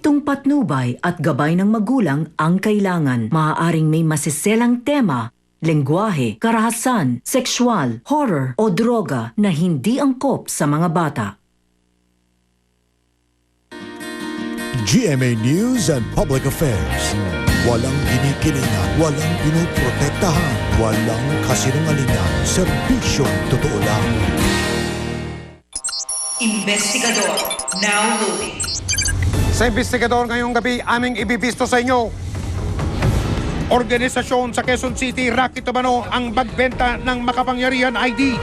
Estriktong patnubay at gabay ng magulang ang kailangan. Maaaring may masiselang tema, lengguwahe, karahasan, sexual, horror o droga na hindi angkop sa mga bata. GMA News and Public Affairs. Walang ginikilingan, walang pinoprotektahan, walang kasinungalingan, serbisyong totoo lang. Investigador, now loading. Sa Investigador ngayong gabi, aming ibibisto sa inyo. Organisasyon sa Quezon City, Rocky Tobano ang magbenta ng makapangyarihan ID.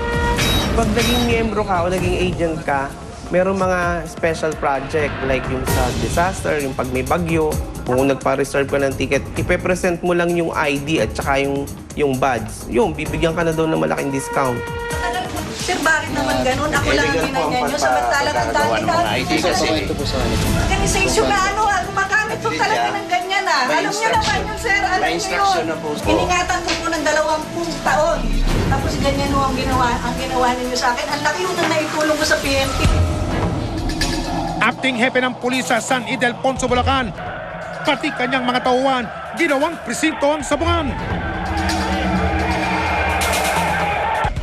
Pag naging miyembro ka o naging agent ka, merong mga special project like yung sa disaster, yung pag may bagyo, kung nagpa-reserve ka ng ticket, ipe-present mo lang yung ID at saka yung badge. Yung, bibigyan ka na doon ng malaking discount. Sir, bakit naman ganun? Ako lang ang ginanyan nyo. Samantalang ang dami-dami. Organisasyon na gumagamit po talaga ng ganyan ah. Alam nyo naman yun, sir. Alam nyo yun. Iningatan ko po ng 20 taon. Tapos ganyan ang ginawa ninyo sa akin. Ang laki yung naitulong ko sa PNP. Acting Hepe ng Pulis sa San Ildefonso, Bulacan. Pati kanyang mga tauhan, ginawang presinto ang sabungan.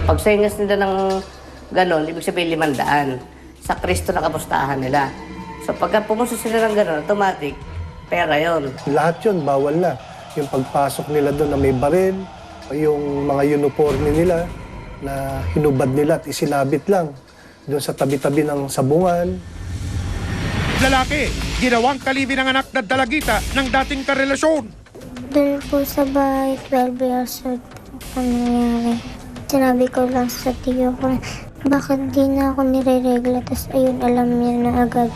Pag singas nila ng gano'n, ibig sabihin 500. Sa Kristo na kapustahan nila. So pagka pumuso sila ng gano'n, automatic, pera yon. Lahat yun, bawal na. Yung pagpasok nila doon na may baril, yung mga uniforme nila na hinubad nila at isinabit lang doon sa tabi-tabi ng sabungan. Lalaki, ginawang kalibi ng anak na dalagita ng dating karelasyon. Doon po sa bahay, 12 years old po nangyari. Sinabi ko lang sa tiyo ko, bakit di na ako nire-regla? Tapos ayun, alam niya na agad.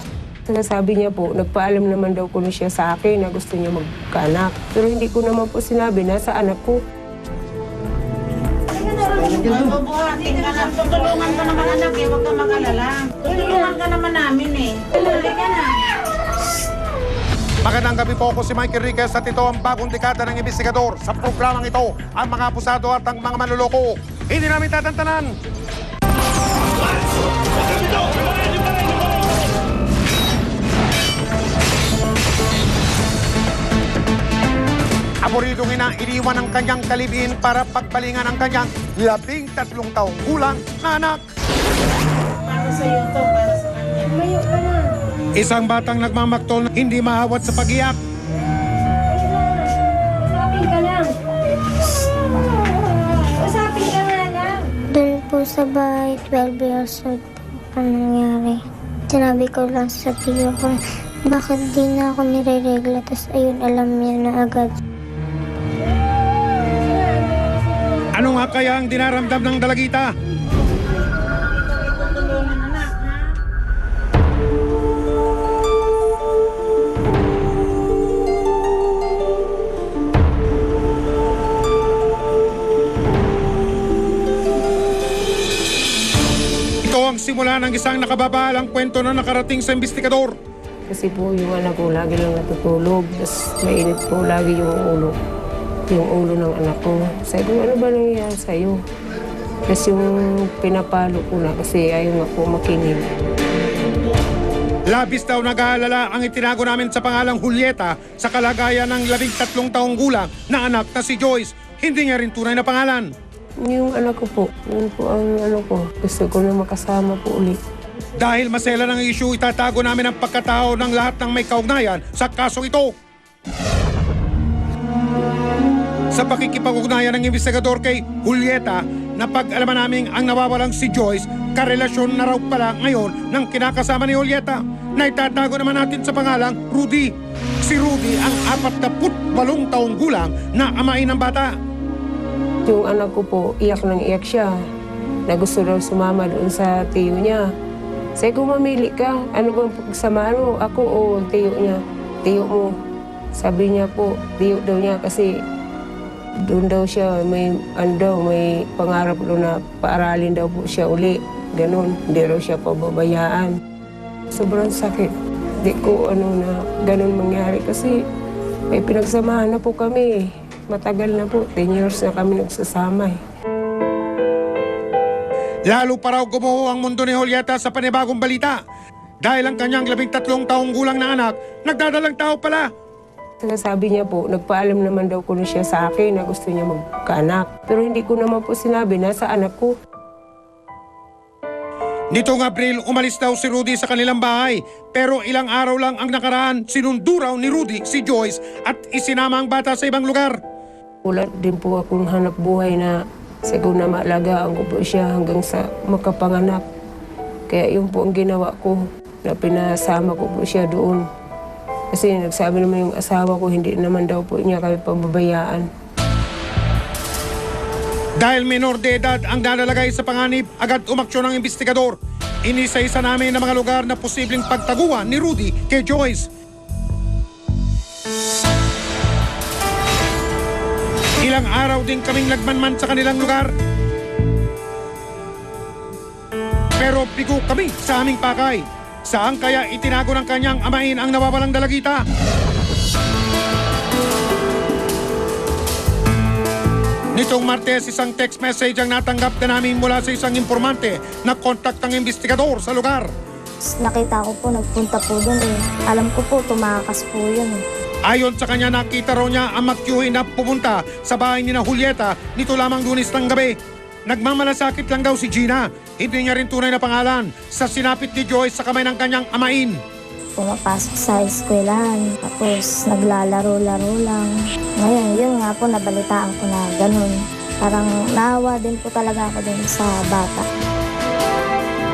Sinasabi niya po, nagpaalam naman daw ko na siya sa akin na gusto niya magkaanak. Pero hindi ko naman po sinabi na sa anak ko. Mabubuhatin ka na. Tutulungan ka naman anak eh, huwag ka mag-alala. Tutulungan ka naman namin eh. Tulungan ka na. Magandang gabi po, ako si Michael Riquez at ito ang bagong dekada ng Investigador. Sa programang ito, ang mga abusado at ang mga manloloko. Hindi namin tatantanan. Aboridong ina, iniwan ang kanyang kalibin para pagbalingan ang kanyang 13 taong gulang na anak. Para sa'yo to, para sa kanya. Lumayo ka na. Isang batang nagmamaktol na hindi maawat sa pag-iyak. Usapin ka lang. Usapin ka nga lang. Doon po sa bahay, 12 years old po nangyari. Sinabi ko lang sa tiyo ko, bakit di na ako nire-regla? Tapos ayun, alam niya na agad. Ano nga kaya ang dinaramdam ng dalagita? Tutulungan anak, ha? Ito ang simula ng isang nakababahalang kwento na nakarating sa Investigador. Kasi po yung anak ko lagi lang natutulog. Tapos mainit po lagi yung ulo. Yung ulo ng anak ko. Sabi ko, ano ba nangyayari sa'yo? Tapos yung pinapalo ko na kasi ayaw nga po makinig. Labis daw nag-aalala ang itinago namin sa pangalang Julieta sa kalagayan ng 13 taong gulang na anak na si Joyce. Hindi niya rin tunay na pangalan. Yung anak ko po, yun po ang ano ko. Gusto ko na makasama po ulit. Dahil masela ng issue, itatago namin ang pagkatao ng lahat ng may kaugnayan sa kasong ito. Sa pakikipag-ugnayan ng Investigador kay Julieta, napag-alaman namin ang nawawalang si Joyce, karelasyon na raw pala ngayon ng kinakasama ni Julieta, na itatago naman natin sa pangalang Rudy. Si Rudy ang 48 taong gulang na amain ng bata. Yung anak ko po, iyak nang iyak siya. Na gusto daw sumama doon sa tiyo niya. Sabi ko, mamili ka. Ano bang pagsama mo? Ako o tiyo niya? Tiyo mo. Sabi niya po, tiyo daw niya kasi doon daw siya, may pangarap daw na paaralin daw po siya uli. Ganon, hindi daw siya pababayaan. Sobrang sakit. Hindi ko na ganon mangyari kasi may pinagsamahan na po kami. Matagal na po, 10 years na kami nagsasama. Lalo pa raw gumuho ang mundo ni Julieta sa panibagong balita. dahil ang kanyang 13 taong gulang na anak, nagdadalang tao pala. Sinasabi niya po, nagpaalam naman daw ko na siya sa akin na gusto niya magkaanak. Pero hindi ko naman po sinabi na sa anak ko. Nitong Abril, umalis daw si Rudy sa kanilang bahay. Pero ilang araw lang ang nakaraan, sinundo raw ni Rudy si Joyce at isinama ang bata sa ibang lugar. Wala din po akong hanap buhay na siguro na maalagaan ko po siya hanggang sa makapanganak. Kaya yun po ang ginawa ko, na pinasama ko po siya doon. Kasi nagsabi naman yung asawa ko, hindi naman daw po niya kami pababayaan. Dahil menor de edad ang nalalagay sa panganib, agad umaksyon ng investigador. Inisa-isa namin ang mga lugar na posibleng pagtaguan ni Rudy kay Joyce. Ilang araw din kaming nagmanman sa kanilang lugar. Pero bigo kami sa aming pakay. Saan kaya itinago ng kanyang amain ang nawawalang dalagita? Nitong Martes, isang text message ang natanggap na namin mula sa isang informante na kontak ng investigador sa lugar. Nakita ko po, nagpunta po doon eh. Alam ko po, tumakas po yun eh. Ayon sa kanya, nakita raw niya ang makyuhin na pumunta sa bahay ni na Julieta nito lamang Lunes ng gabi. Nagmamalasakit lang daw si Gina. Hindi niya rin tunay na pangalan sa sinapit ni Joyce sa kamay ng kanyang amain. Pumapasok sa eskwelahan, tapos naglalaro-laro lang. Ngayon, yun nga po, nabalitaan ko na ganun. Parang naawa din po talaga ako din sa bata.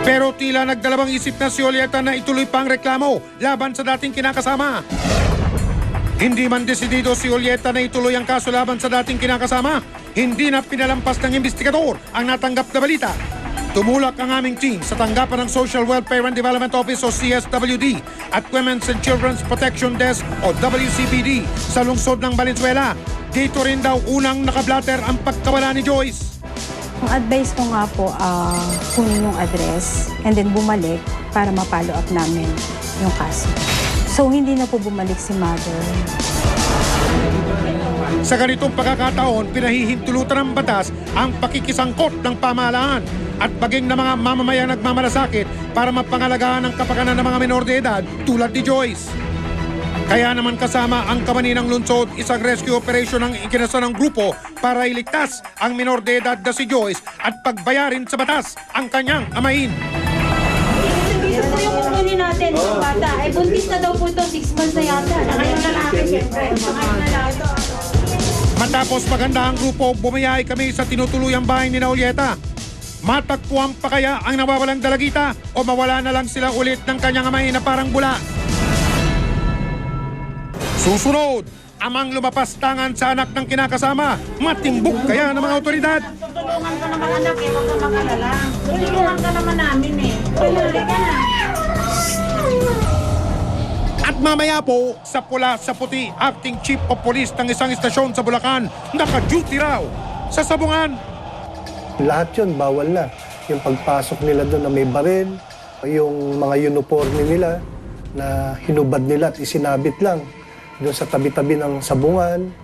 Pero tila nagdalawang isip na si Julieta na ituloy pa ang reklamo laban sa dating kinakasama. Hindi man desidido si Julieta na ituloy ang kaso laban sa dating kinakasama, hindi na pinalampas ng investigador ang natanggap na balita. Tumulak ang aming team sa tanggapan ng Social Welfare and Development Office o CSWD at Women's and Children's Protection Desk o WCPD sa lungsod ng Valenzuela. Dito rin daw unang nakablatter ang pagkawala ni Joyce. Ang advice ko nga po, kunin yung address and then bumalik para ma-follow up namin yung kaso. So hindi na po bumalik si mother. Sa ganitong pagkakataon, pinahihintulutan ng batas ang pakikisangkot ng pamahalaan at baging na mga mamamayang nagmamalasakit para mapangalagaan ang kapakanan ng mga menor de edad tulad ni Joyce. Kaya naman kasama ang kamaninang lungsod, isang rescue operation ang ikinasa ng grupo para iligtas ang menor de edad na si Joyce at pagbayarin sa batas ang kanyang amain. Ito po yung kukunin natin, yung bata. Ay, buntis na daw po ito, 6 months na yata. Nakayong lalaki, siyempre. Nakayong lalaki. Matapos maganda ang grupo, bumiyahe kami sa tinutuluyang bahay ni Julieta. Matagpuan pa kaya ang nawawalang dalagita o mawala na lang sila ulit ng kanyang amain na parang bula? Susunod, amang lumapas tangan sa anak ng kinakasama. Matimbuk kaya ng mga otoridad. Tutulungan ka naman anak eh, huwag ka mag-alala. Tutulungan ka naman namin eh. Tulungan ka na. At mamaya po, sa pula sa puti, acting chief of police ng isang istasyon sa Bulacan, naka-duty raw sa Sabungan. Lahat yun, bawal na. Yung pagpasok nila doon na may baril, yung mga uniforme nila na hinubad nila at isinabit lang doon sa tabi-tabi ng sabungan,